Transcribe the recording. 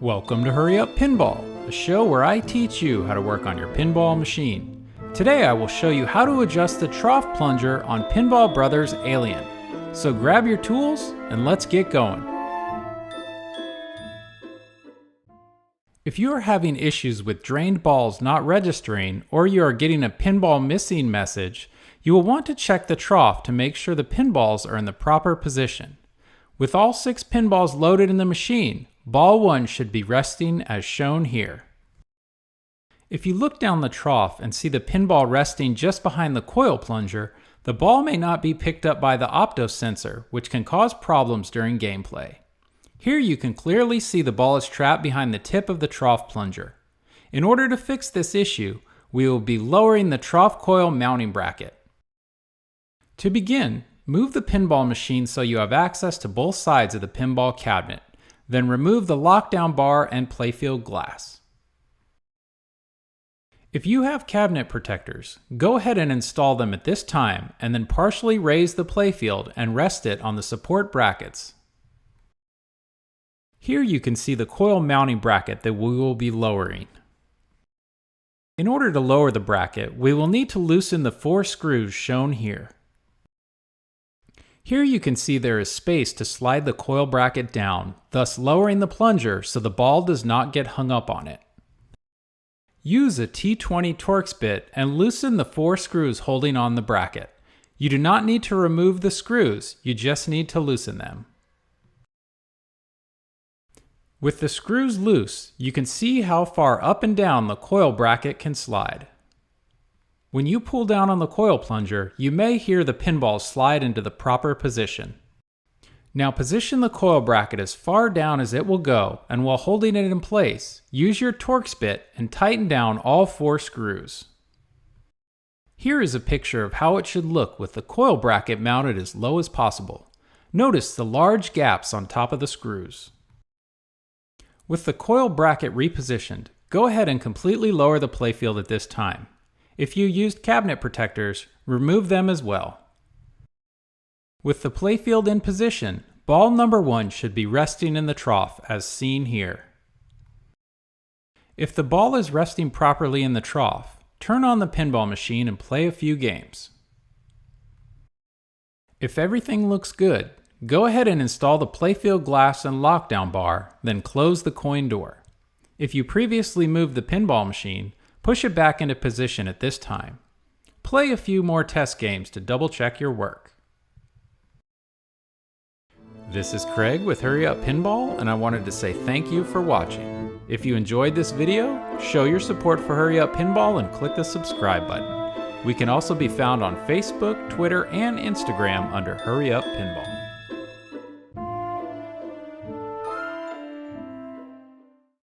Welcome to Hurry Up Pinball, a show where I teach you how to work on your pinball machine. Today I will show you how to adjust the Trough Plunger on Pinball Brothers Alien. So grab your tools and let's get going. If you are having issues with drained balls not registering, or you are getting a pinball missing message, you will want to check the trough to make sure the pinballs are in the proper position. With all 6 pinballs loaded in the machine, ball 1 should be resting as shown here. If you look down the trough and see the pinball resting just behind the coil plunger, the ball may not be picked up by the opto sensor, which can cause problems during gameplay. Here you can clearly see the ball is trapped behind the tip of the trough plunger. In order to fix this issue, we will be lowering the trough coil mounting bracket. To begin, move the pinball machine so you have access to both sides of the pinball cabinet. Then remove the lockdown bar and playfield glass. If you have cabinet protectors, go ahead and install them at this time and then partially raise the playfield and rest it on the support brackets. Here you can see the coil mounting bracket that we will be lowering. In order to lower the bracket, we will need to loosen the 4 screws shown here. Here you can see there is space to slide the coil bracket down, thus lowering the plunger so the ball does not get hung up on it. Use a T20 Torx bit and loosen the 4 screws holding on the bracket. You do not need to remove the screws, you just need to loosen them. With the screws loose, you can see how far up and down the coil bracket can slide. When you pull down on the coil plunger, you may hear the pinball slide into the proper position. Now position the coil bracket as far down as it will go, and while holding it in place, use your Torx bit and tighten down all 4 screws. Here is a picture of how it should look with the coil bracket mounted as low as possible. Notice the large gaps on top of the screws. With the coil bracket repositioned, go ahead and completely lower the playfield at this time. If you used cabinet protectors, remove them as well. With the playfield in position, ball number 1 should be resting in the trough as seen here. If the ball is resting properly in the trough, turn on the pinball machine and play a few games. If everything looks good, go ahead and install the playfield glass and lockdown bar, then close the coin door. If you previously moved the pinball machine, push it back into position at this time. Play a few more test games to double check your work. This is Craig with Hurry Up Pinball, and I wanted to say thank you for watching. If you enjoyed this video, show your support for Hurry Up Pinball and click the subscribe button. We can also be found on Facebook, Twitter, and Instagram under Hurry Up Pinball.